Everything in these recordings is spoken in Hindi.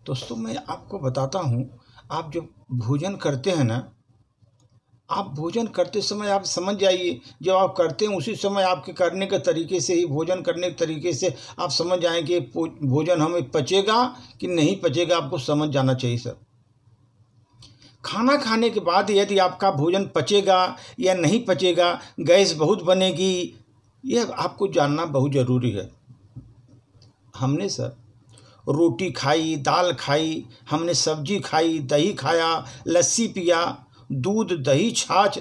दोस्तों मैं आपको बताता हूँ, आप जब भोजन करते हैं ना, आप भोजन करते समय आप समझ जाइए, जब आप करते हैं उसी समय आपके करने के तरीके से ही, भोजन करने के तरीके से आप समझ जाएंगे भोजन हमें पचेगा कि नहीं पचेगा, आपको समझ जाना चाहिए सर। खाना खाने के बाद यदि आपका भोजन पचेगा या नहीं पचेगा, गैस बहुत बनेगी, यह आपको जानना बहुत ज़रूरी है। हमने सर रोटी खाई, दाल खाई, हमने सब्जी खाई, दही खाया, लस्सी पिया, दूध, दही, छाछ,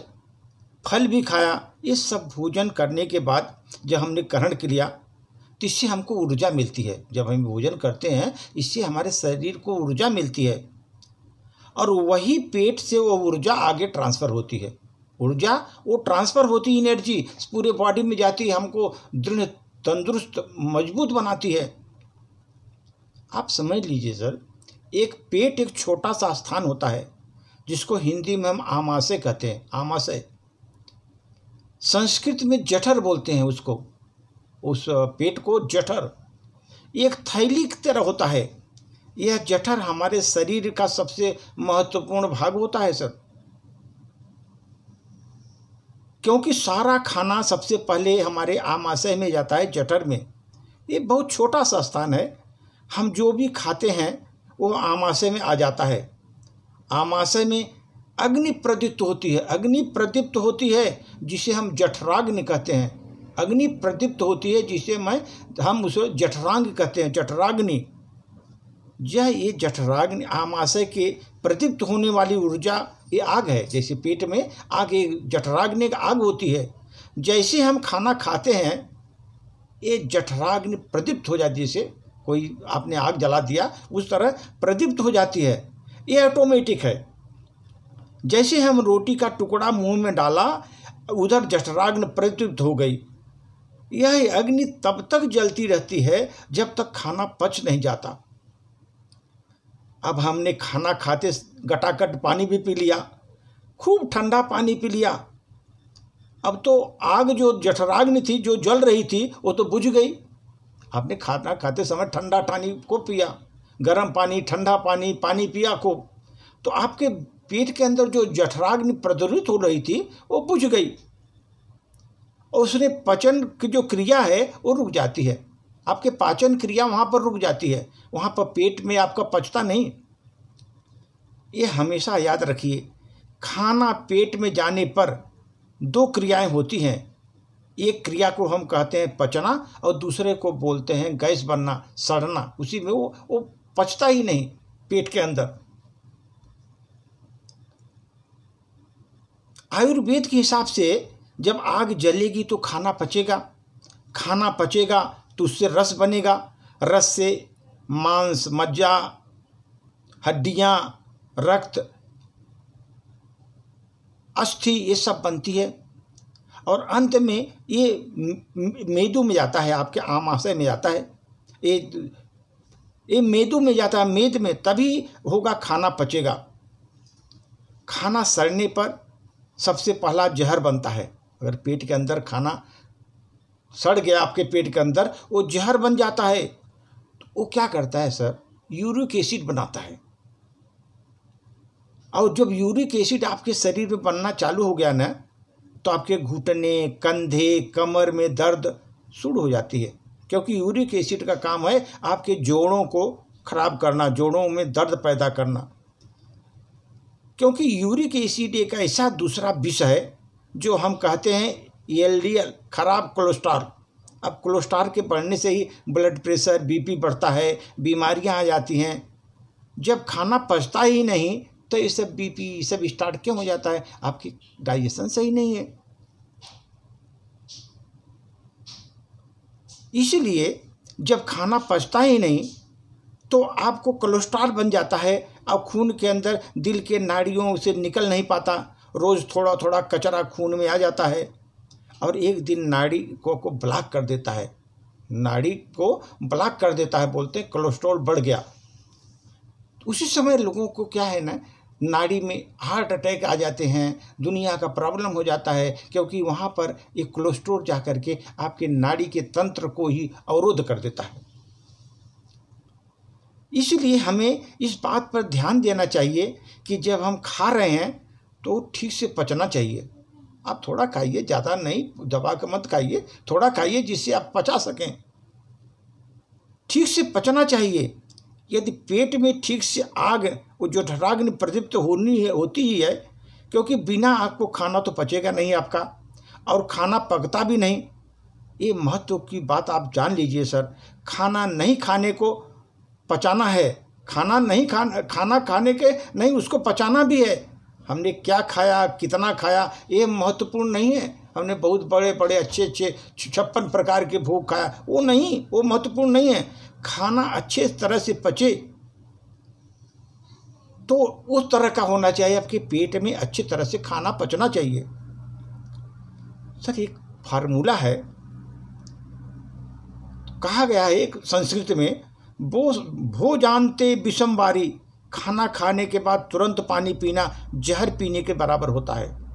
फल भी खाया। ये सब भोजन करने के बाद जब हमने ग्रहण किया तो इससे हमको ऊर्जा मिलती है। जब हम भोजन करते हैं इससे हमारे शरीर को ऊर्जा मिलती है और वही पेट से वो ऊर्जा आगे ट्रांसफ़र होती है। ऊर्जा वो ट्रांसफ़र होती, एनर्जी पूरे बॉडी में जाती है, हमको दृढ़, तंदुरुस्त, मजबूत बनाती है। आप समझ लीजिए सर, एक पेट एक छोटा सा स्थान होता है जिसको हिंदी में हम आमाशय कहते हैं। आमाशय, संस्कृत में जठर बोलते हैं उसको, उस पेट को जठर, एक थैली की तरह होता है। यह जठर हमारे शरीर का सबसे महत्वपूर्ण भाग होता है सर, क्योंकि सारा खाना सबसे पहले हमारे आमाशय में जाता है, जठर में। ये बहुत छोटा सा स्थान है, हम जो भी खाते हैं वो आमाशय में आ जाता है। आमाशय में अग्नि प्रदीप्त होती है, अग्नि प्रदीप्त होती है जिसे हम जठराग्नि कहते हैं। अग्नि प्रदीप्त होती है जिसे हम उसे जठरांग कहते हैं, जठराग्नि। ये जठराग्नि, आमाशय के प्रदीप्त होने वाली ऊर्जा, ये आग है। जैसे पेट में आग, ये जठराग्नि एक आग होती है। जैसे हम खाना खाते हैं ये जठराग्नि प्रदीप्त हो जाती है, जैसे कोई आपने आग जला दिया उस तरह प्रदीप्त हो जाती है। ये ऑटोमेटिक है। जैसे हम रोटी का टुकड़ा मुंह में डाला, उधर जठराग्नि प्रदीप्त हो गई। यह अग्नि तब तक जलती रहती है जब तक खाना पच नहीं जाता। अब हमने खाना खाते गटागट पानी भी पी लिया, खूब ठंडा पानी पी लिया। अब तो आग जो जठराग्नि थी, जो जल रही थी, वो तो बुझ गई। आपने खाना खाते समय ठंडा पानी को पिया, गर्म पानी, ठंडा पानी, पानी पिया खूब, तो आपके पेट के अंदर जो जठराग्नि प्रज्वलित हो रही थी वो बुझ गई और उसने पचन की जो क्रिया है वो रुक जाती है। आपके पाचन क्रिया वहाँ पर रुक जाती है, वहाँ पर पेट में आपका पचता नहीं। ये हमेशा याद रखिए, खाना पेट में जाने पर दो क्रियाएं होती हैं। एक क्रिया को हम कहते हैं पचना और दूसरे को बोलते हैं गैस बनना, सड़ना। उसी में वो पचता ही नहीं पेट के अंदर। आयुर्वेद के हिसाब से जब आग जलेगी तो खाना पचेगा, खाना पचेगा तो उससे रस बनेगा, रस से मांस, मज्जा, हड्डियाँ, रक्त, अस्थि, ये सब बनती है और अंत में ये मेदू में जाता है, आपके आमाशय में जाता है। ये मेदू में जाता है, मेद में, तभी होगा खाना पचेगा। खाना सड़ने पर सबसे पहला जहर बनता है। अगर पेट के अंदर खाना सड़ गया, आपके पेट के अंदर वो जहर बन जाता है, तो वो क्या करता है सर, यूरिक एसिड बनाता है। और जब यूरिक एसिड आपके शरीर में बनना चालू हो गया ना, तो आपके घुटने, कंधे, कमर में दर्द शुरू हो जाती है, क्योंकि यूरिक एसिड का काम है आपके जोड़ों को खराब करना, जोड़ों में दर्द पैदा करना। क्योंकि यूरिक एसिड एक ऐसा दूसरा विष है जो हम कहते हैं एलडीएल, खराब कोलेस्ट्रॉल। अब कोलेस्ट्रॉल के बढ़ने से ही ब्लड प्रेशर, बीपी बढ़ता है, बीमारियां आ जाती हैं। जब खाना पचता ही नहीं तो ये सब बीपी सब स्टार्ट क्यों हो जाता है? आपकी डाइजेशन सही नहीं है। इसलिए जब खाना पचता ही नहीं तो आपको कोलेस्ट्रॉल बन जाता है और खून के अंदर दिल के नाड़ियों से निकल नहीं पाता। रोज़ थोड़ा थोड़ा कचरा खून में आ जाता है और एक दिन नाड़ी को ब्लॉक कर देता है, नाड़ी को ब्लॉक कर देता है, बोलते हैं कोलेस्ट्रॉल बढ़ गया। उसी समय लोगों को क्या है ना, नाड़ी में हार्ट अटैक आ जाते हैं, दुनिया का प्रॉब्लम हो जाता है, क्योंकि वहाँ पर एक कोलेस्ट्रॉल जा करके आपके नाड़ी के तंत्र को ही अवरोध कर देता है। इसलिए हमें इस बात पर ध्यान देना चाहिए कि जब हम खा रहे हैं तो ठीक से पचना चाहिए। आप थोड़ा खाइए, ज़्यादा नहीं, दबा के मत खाइए, थोड़ा खाइए जिससे आप पचा सकें। ठीक से पचना चाहिए। यदि पेट में ठीक से आग, वो जठराग्नि प्रदीप्त होती ही है, क्योंकि बिना आग को खाना तो पचेगा नहीं आपका, और खाना पकता भी नहीं। ये महत्व की बात आप जान लीजिए सर। खाना नहीं खाने को पचाना है, खाना खाने के नहीं, उसको पचाना भी है। हमने क्या खाया, कितना खाया, ये महत्वपूर्ण नहीं है। हमने बहुत बड़े बड़े अच्छे 56 प्रकार के भोग खाया, वो नहीं, वो महत्वपूर्ण नहीं है। खाना अच्छे तरह से पचे तो उस तरह का होना चाहिए, आपके पेट में अच्छी तरह से खाना पचना चाहिए। सर एक फार्मूला है, कहा गया है एक संस्कृत में, भोजान्ते विषम वारी, खाना खाने के बाद तुरंत पानी पीना जहर पीने के बराबर होता है।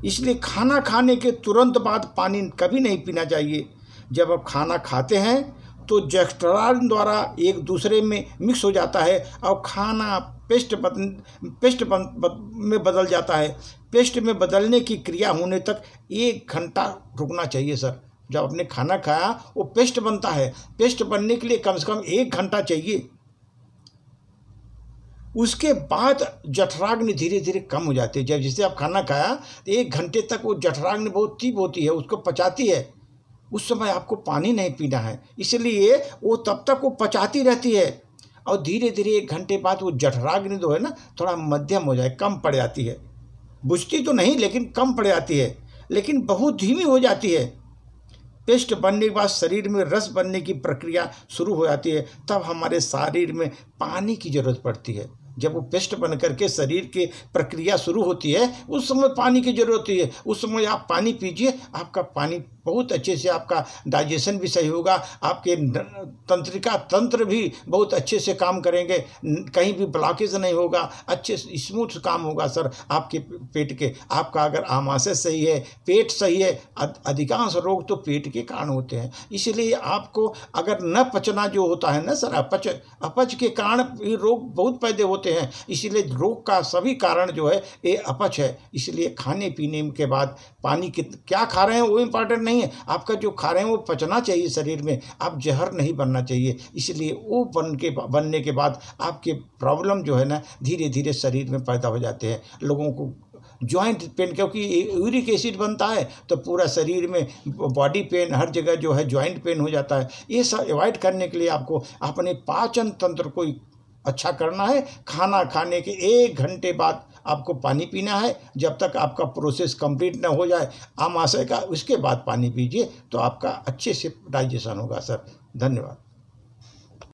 इसलिए खाना खाने के तुरंत बाद पानी कभी नहीं पीना चाहिए। जब आप खाना खाते हैं तो जठराग्नि द्वारा एक दूसरे में मिक्स हो जाता है और खाना पेस्ट में बदल जाता है। पेस्ट में बदलने की क्रिया होने तक 1 घंटा रुकना चाहिए सर। जब आपने खाना खाया वो पेस्ट बनता है, पेस्ट बनने के लिए कम से कम 1 घंटा चाहिए। उसके बाद जठराग्नि धीरे धीरे कम हो जाती है। जब जिसे आप खाना खाया तो 1 घंटे तक वो जठराग्नि बहुत तीव्र होती है, उसको पचाती है। उस समय आपको पानी नहीं पीना है, इसलिए वो तब तक वो पचाती रहती है और धीरे धीरे 1 घंटे बाद वो जठराग्नि जो है ना, थोड़ा मध्यम हो जाए, कम पड़ जाती है। बुझती तो नहीं लेकिन कम पड़ जाती है, लेकिन बहुत धीमी हो जाती है। पेस्ट बनने के बाद शरीर में रस बनने की प्रक्रिया शुरू हो जाती है, तब हमारे शरीर में पानी की जरूरत पड़ती है। जब वो पेस्ट बन करके शरीर की प्रक्रिया शुरू होती है, उस समय पानी की जरूरत होती है। उस समय आप पानी पीजिए, आपका पानी बहुत अच्छे से, आपका डाइजेशन भी सही होगा, आपके तंत्रिका तंत्र भी बहुत अच्छे से काम करेंगे, कहीं भी ब्लॉकेज नहीं होगा, अच्छे से स्मूथ काम होगा सर आपके पेट के। आपका अगर आमाशय सही है, पेट सही है, अधिकांश रोग तो पेट के कारण होते हैं। इसलिए आपको अगर न पचना जो होता है ना सर, अपच के कारण ये रोग बहुत पैदा होते हैं। इसलिए रोग का सभी कारण जो है ये अपच है। इसलिए खाने पीने के बाद पानी क्या खा रहे हैं वो इम्पॉर्टेंट नहीं है, आपका जो खा रहे हैं वो पचना चाहिए शरीर में, आप जहर नहीं बनना चाहिए। इसलिए वो बनने के बाद आपके प्रॉब्लम जो है ना धीरे धीरे शरीर में पैदा हो जाते हैं। लोगों को जॉइंट पेन, क्योंकि यूरिक एसिड बनता है तो पूरा शरीर में बॉडी पेन, हर जगह जो है जॉइंट पेन हो जाता है। ये सब अवॉइड करने के लिए आपको अपने पाचन तंत्र को अच्छा करना है। खाना खाने के 1 घंटे बाद आपको पानी पीना है, जब तक आपका प्रोसेस कंप्लीट ना हो जाए आमाशय का, उसके बाद पानी पीजिए तो आपका अच्छे से डाइजेशन होगा सर। धन्यवाद।